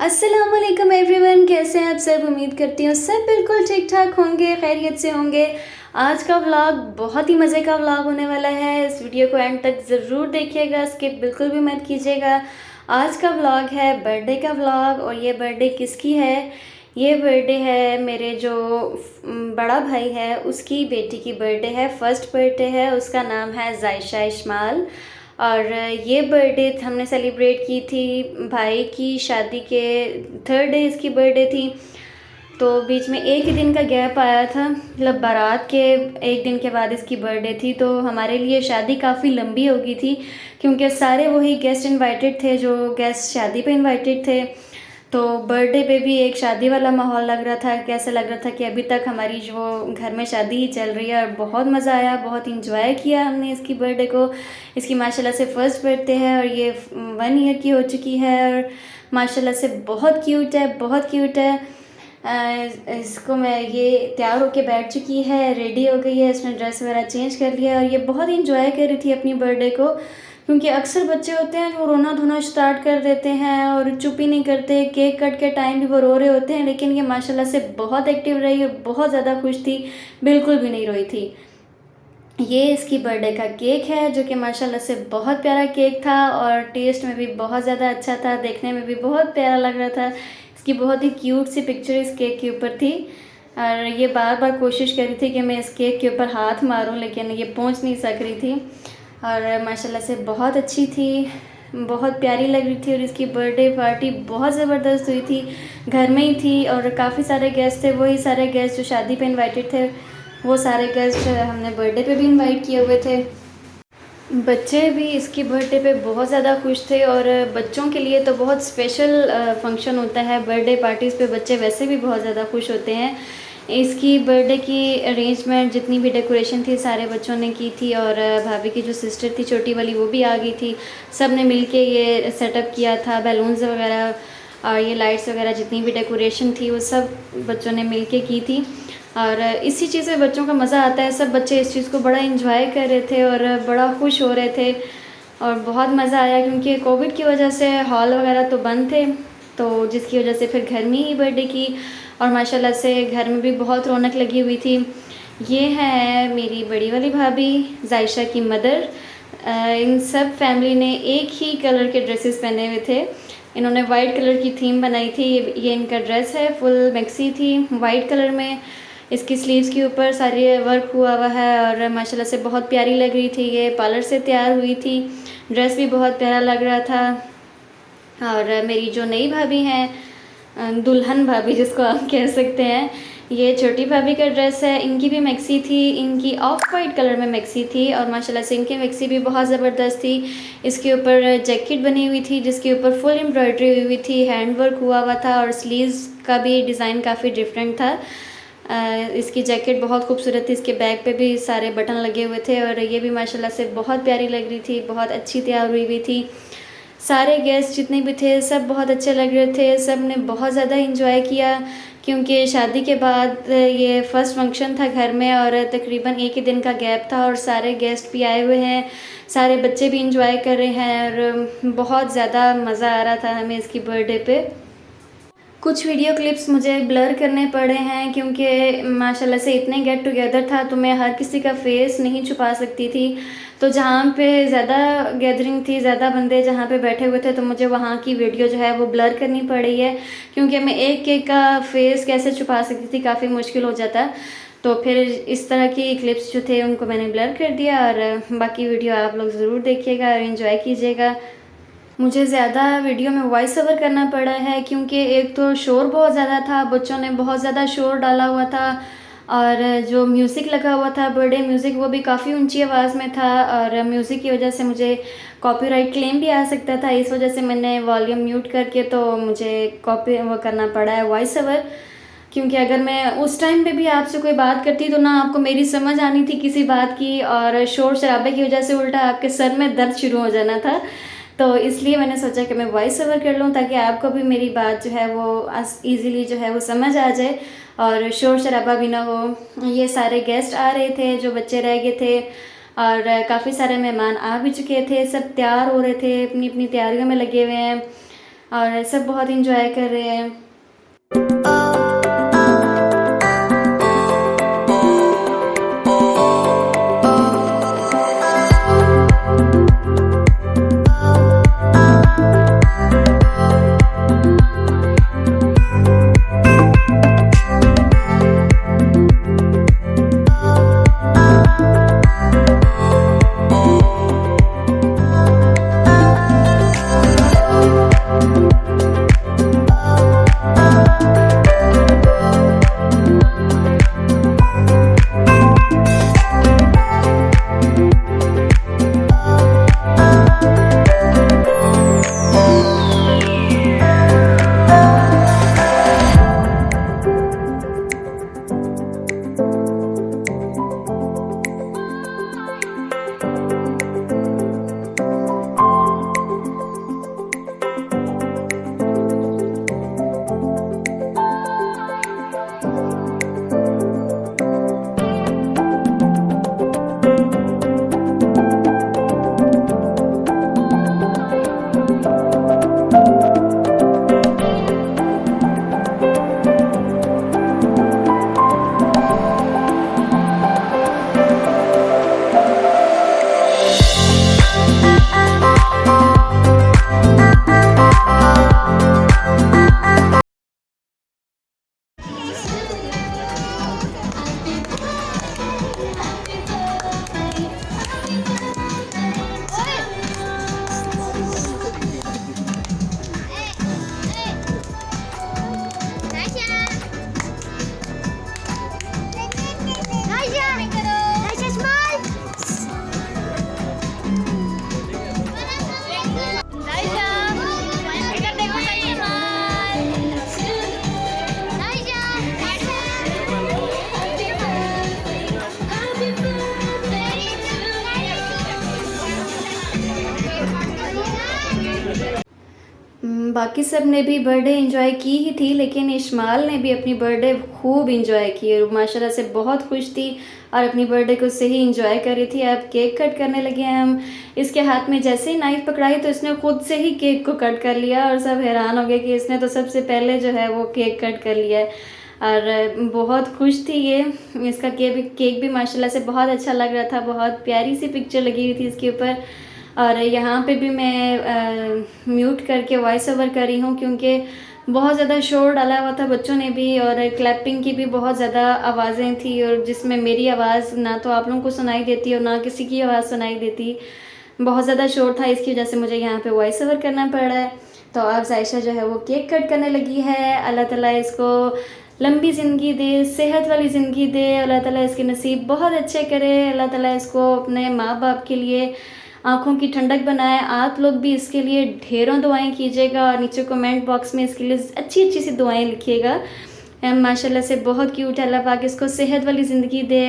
अस्सलामुअलैकुम एवरीवन, कैसे हैं आप सब। उम्मीद करती हूँ सब बिल्कुल ठीक ठाक होंगे, खैरियत से होंगे। आज का व्लॉग बहुत ही मज़े का व्लॉग होने वाला है। इस वीडियो को एंड तक ज़रूर देखिएगा, स्किप बिल्कुल भी मत कीजिएगा। आज का व्लॉग है बर्थडे का व्लॉग। और ये बर्थडे किसकी है? ये बर्थडे है मेरे जो बड़ा भाई है उसकी बेटी की बर्थडे है। फर्स्ट बर्थडे है, उसका नाम है जायशा इस्माइल। और ये बर्थडे हमने सेलिब्रेट की थी भाई की शादी के थर्ड डे इसकी बर्थडे थी। तो बीच में एक ही दिन का गैप आया था, मतलब बारात के एक दिन के बाद इसकी बर्थडे थी। तो हमारे लिए शादी काफ़ी लंबी हो गई थी क्योंकि सारे वही गेस्ट इनवाइटेड थे जो गेस्ट शादी पे इनवाइटेड थे। तो बर्थडे पे भी एक शादी वाला माहौल लग रहा था, कैसा लग रहा था कि अभी तक हमारी जो घर में शादी ही चल रही है। और बहुत मज़ा आया, बहुत इंजॉय किया हमने इसकी बर्थडे को। इसकी माशाल्लाह से फर्स्ट बर्थडे है और ये 1 ईयर की हो चुकी है। और माशाल्लाह से बहुत क्यूट है, बहुत क्यूट है। इसको मैं ये तैयार होके बैठ चुकी है, रेडी हो गई है, इसने ड्रेस वगैरह चेंज कर लिया। और ये बहुत इंजॉय कर रही थी अपनी बर्थडे को, क्योंकि अक्सर बच्चे होते हैं जो रोना धोना स्टार्ट कर देते हैं और चुप ही नहीं करते। केक कट के टाइम भी वो रो रहे होते हैं, लेकिन ये माशाल्लाह से बहुत एक्टिव रही और बहुत ज़्यादा खुश थी, बिल्कुल भी नहीं रोई थी। ये इसकी बर्थडे का केक है जो कि माशाल्लाह से बहुत प्यारा केक था और टेस्ट में भी बहुत ज़्यादा अच्छा था, देखने में भी बहुत प्यारा लग रहा था। इसकी बहुत ही क्यूट सी पिक्चर इस केक के ऊपर थी। और ये बार बार कोशिश कर रही थी कि मैं इस केक के ऊपर हाथ मारूं, लेकिन ये पहुंच नहीं सक रही थी। और माशाल्लाह से बहुत अच्छी थी, बहुत प्यारी लग रही थी। और इसकी बर्थडे पार्टी बहुत ज़बरदस्त हुई थी, घर में ही थी। और काफ़ी सारे गेस्ट थे, वही सारे गेस्ट जो शादी पे इनवाइटेड थे, वो सारे गेस्ट हमने बर्थडे पे भी इनवाइट किए हुए थे। बच्चे भी इसकी बर्थडे पे बहुत ज़्यादा खुश थे। और बच्चों के लिए तो बहुत स्पेशल फंक्शन होता है बर्थडे पार्टीज़ पे, बच्चे वैसे भी बहुत ज़्यादा खुश होते हैं। इसकी बर्थडे की अरेंजमेंट जितनी भी डेकोरेशन थी सारे बच्चों ने की थी। और भाभी की जो सिस्टर थी छोटी वाली, वो भी आ गई थी। सब ने मिल के ये सेटअप किया था, बैलून्स वगैरह और ये लाइट्स वगैरह जितनी भी डेकोरेशन थी वो सब बच्चों ने मिल के की थी। और इसी चीज़ में बच्चों का मज़ा आता है। सब बच्चे इस चीज़ को बड़ा इंजॉय कर रहे थे और बड़ा खुश हो रहे थे और बहुत मज़ा आया, क्योंकि कोविड की वजह से हॉल वगैरह तो बंद थे, तो जिसकी वजह से फिर घर में ही बर्थडे की। और माशाल्लाह से घर में भी बहुत रौनक लगी हुई थी। ये है मेरी बड़ी वाली भाभी जायशा की मदर। इन सब फैमिली ने एक ही कलर के ड्रेसेस पहने हुए थे। इन्होंने वाइट कलर की थीम बनाई थी। ये इनका ड्रेस है, फुल मैक्सी थी वाइट कलर में। इसकी स्लीव्स के ऊपर सारी वर्क हुआ हुआ है और माशाल्लाह से बहुत प्यारी लग रही थी। ये पार्लर से तैयार हुई थी, ड्रेस भी बहुत प्यारा लग रहा था। और मेरी जो नई भाभी हैं, दुल्हन भाभी जिसको आप कह सकते हैं, ये छोटी भाभी का ड्रेस है। इनकी भी मैक्सी थी, इनकी ऑफ वाइट कलर में मैक्सी थी और माशाल्लाह से इनकी मैक्सी भी बहुत ज़बरदस्त थी। इसके ऊपर जैकेट बनी हुई थी जिसके ऊपर फुल एम्ब्रॉयडरी हुई हुई थी, हैंड वर्क हुआ हुआ था और स्लीव्स का भी डिज़ाइन काफ़ी डिफरेंट था। इसकी जैकेट बहुत खूबसूरत थी, इसके बैक पे भी सारे बटन लगे हुए थे। और ये भी माशाल्लाह से बहुत प्यारी लग रही थी, बहुत अच्छी तैयार हुई थी। सारे गेस्ट जितने भी थे सब बहुत अच्छे लग रहे थे, सब ने बहुत ज़्यादा इंजॉय किया, क्योंकि शादी के बाद ये फर्स्ट फंक्शन था घर में और तकरीबन एक ही दिन का गैप था। और सारे गेस्ट भी आए हुए हैं, सारे बच्चे भी इंजॉय कर रहे हैं और बहुत ज़्यादा मज़ा आ रहा था हमें इसकी बर्थडे पे। कुछ वीडियो क्लिप्स मुझे ब्लर करने पड़े हैं क्योंकि माशाल्लाह से इतने गेट टुगेदर था तो मैं हर किसी का फेस नहीं छुपा सकती थी। तो जहाँ पे ज़्यादा गैदरिंग थी, ज़्यादा बंदे जहाँ पे बैठे हुए थे, तो मुझे वहाँ की वीडियो जो है वो ब्लर करनी पड़ी है, क्योंकि मैं एक एक का फेस कैसे छुपा सकती थी, काफ़ी मुश्किल हो जाता। तो फिर इस तरह की क्लिप्स जो थे उनको मैंने ब्लर कर दिया। और बाकी वीडियो आप लोग ज़रूर देखिएगा और इन्जॉय कीजिएगा। मुझे ज़्यादा वीडियो में वॉइस ओवर करना पड़ा है क्योंकि एक तो शोर बहुत ज़्यादा था, बच्चों ने बहुत ज़्यादा शोर डाला हुआ था। और जो म्यूज़िक लगा हुआ था, बर्थडे म्यूज़िक, वो भी काफ़ी ऊंची आवाज़ में था। और म्यूज़िक की वजह से मुझे कॉपीराइट क्लेम भी आ सकता था, इस वजह से मैंने वॉल्यूम म्यूट करके तो मुझे कॉपी वो करना पड़ा है वॉइस ओवर। क्योंकि अगर मैं उस टाइम पे भी आपसे कोई बात करती तो ना आपको मेरी समझ आनी थी किसी बात की, और शोर शराबे की वजह से उल्टा आपके सर में दर्द शुरू हो जाना था। तो इसलिए मैंने सोचा कि मैं वॉइस ओवर कर लूँ ताकि आपको भी मेरी बात जो है वो ईज़िली जो है वो समझ आ जाए और शोर शराबा भी ना हो। ये सारे गेस्ट आ रहे थे, जो बच्चे रह गए थे, और काफ़ी सारे मेहमान आ भी चुके थे, सब तैयार हो रहे थे, अपनी अपनी तैयारियों में लगे हुए हैं। और सब बहुत इंजॉय कर रहे हैं। बाकी सब ने भी बर्थडे एंजॉय की ही थी, लेकिन इशमाल ने भी अपनी बर्थडे खूब एंजॉय की और माशाल्लाह से बहुत खुश थी और अपनी बर्थडे को सही एंजॉय कर रही थी। अब केक कट करने लगे हैं हम। इसके हाथ में जैसे ही नाइफ पकड़ाई तो इसने खुद से ही केक को कट कर लिया और सब हैरान हो गए कि इसने तो सबसे पहले जो है वो केक कट कर लिया है और बहुत खुश थी ये। इसका केक भी माशाल्लाह से बहुत अच्छा लग रहा था, बहुत प्यारी सी पिक्चर लगी हुई थी इसके ऊपर। और यहाँ पे भी मैं म्यूट करके वॉइस ओवर कर रही हूँ क्योंकि बहुत ज़्यादा शोर डाला हुआ था बच्चों ने भी और क्लैपिंग की भी बहुत ज़्यादा आवाज़ें थी और जिसमें मेरी आवाज़ ना तो आप लोगों को सुनाई देती और ना किसी की आवाज़ सुनाई देती। बहुत ज़्यादा शोर था, इसकी वजह से मुझे यहाँ पे वॉइस ओवर करना पड़ रहा है। तो अब जायशा जो है वो केक कट करने लगी है। अल्लाह ताला इसको लंबी ज़िंदगी दे, सेहत वाली ज़िंदगी दे, अल्लाह ताला इसके नसीब बहुत अच्छे करे, अल्लाह ताला इसको अपने माँ बाप के लिए आँखों की ठंडक बनाए। आप लोग भी इसके लिए ढेरों दुआएं कीजिएगा और नीचे कमेंट बॉक्स में इसके लिए अच्छी अच्छी सी दुआएं लिखिएगा। माशाल्लाह से बहुत क्यूट है, अल्लाह पाक इसको सेहत वाली ज़िंदगी दे।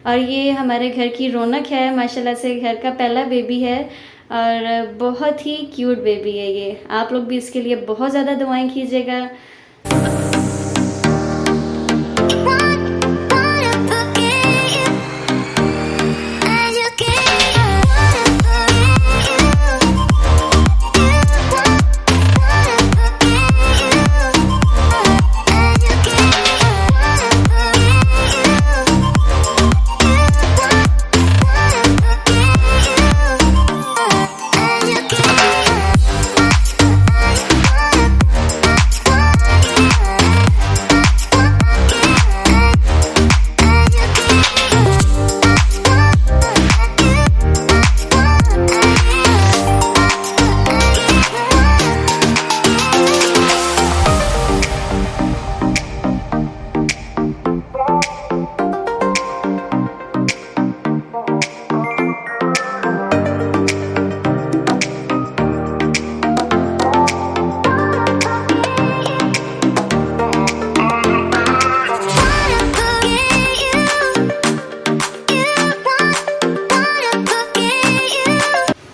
और ये हमारे घर की रौनक है, माशाल्लाह से घर का पहला बेबी है और बहुत ही क्यूट बेबी है ये। आप लोग भी इसके लिए बहुत ज़्यादा दुआएं कीजिएगा।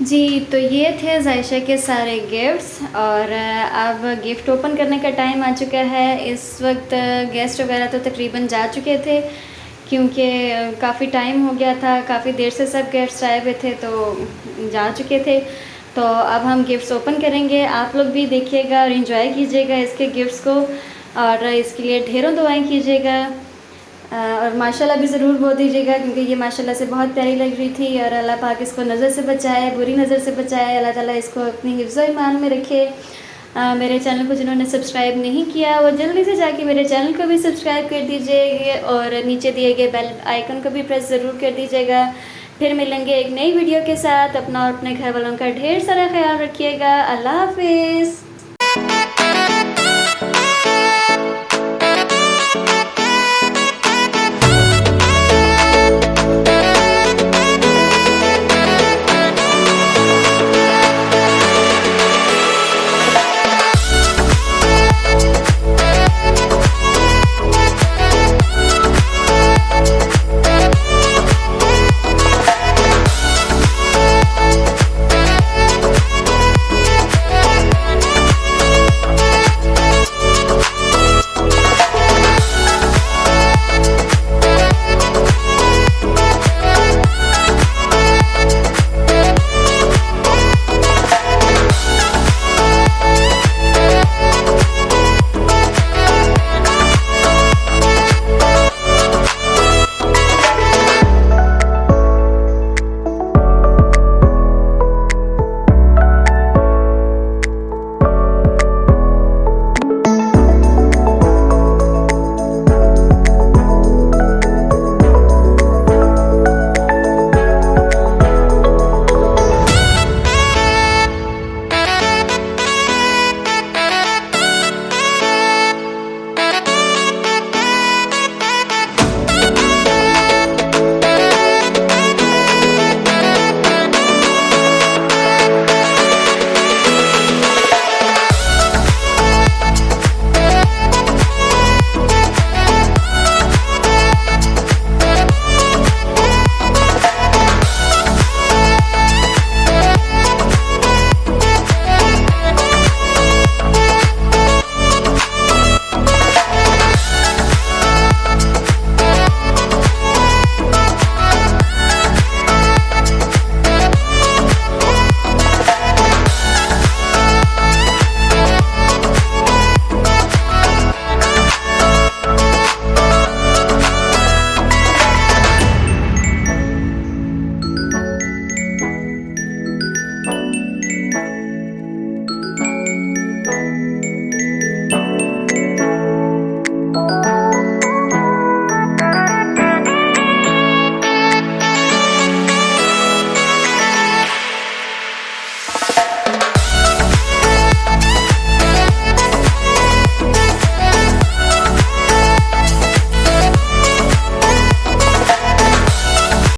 जी, तो ये थे जायशा के सारे गिफ्ट्स और अब गिफ्ट ओपन करने का टाइम आ चुका है। इस वक्त गेस्ट वगैरह तो तकरीबन जा चुके थे क्योंकि काफ़ी टाइम हो गया था, काफ़ी देर से सब गेस्ट आए हुए थे तो जा चुके थे। तो अब हम गिफ्ट्स ओपन करेंगे। आप लोग भी देखिएगा और इन्जॉय कीजिएगा इसके गिफ्ट्स को, और इसके लिए ढेरों दुआएं कीजिएगा। और माशाल्लाह भी ज़रूर बोल दीजिएगा, क्योंकि ये माशाल्लाह से बहुत प्यारी लग रही थी। और अल्लाह पाक इसको नज़र से बचाए, बुरी नज़र से बचाए। अल्लाह ताला इसको अपनी हिफ्ज़ व ईमान में रखे। मेरे चैनल को जिन्होंने सब्सक्राइब नहीं किया वो जल्दी से जाके मेरे चैनल को भी सब्सक्राइब कर दीजिए, और नीचे दिए गए बेल आइकन को भी प्रेस ज़रूर कर दीजिएगा। फिर मिलेंगे एक नई वीडियो के साथ। अपना और अपने घर वालों का ढेर सारा ख्याल रखिएगा। अल्लाह हाफिज़।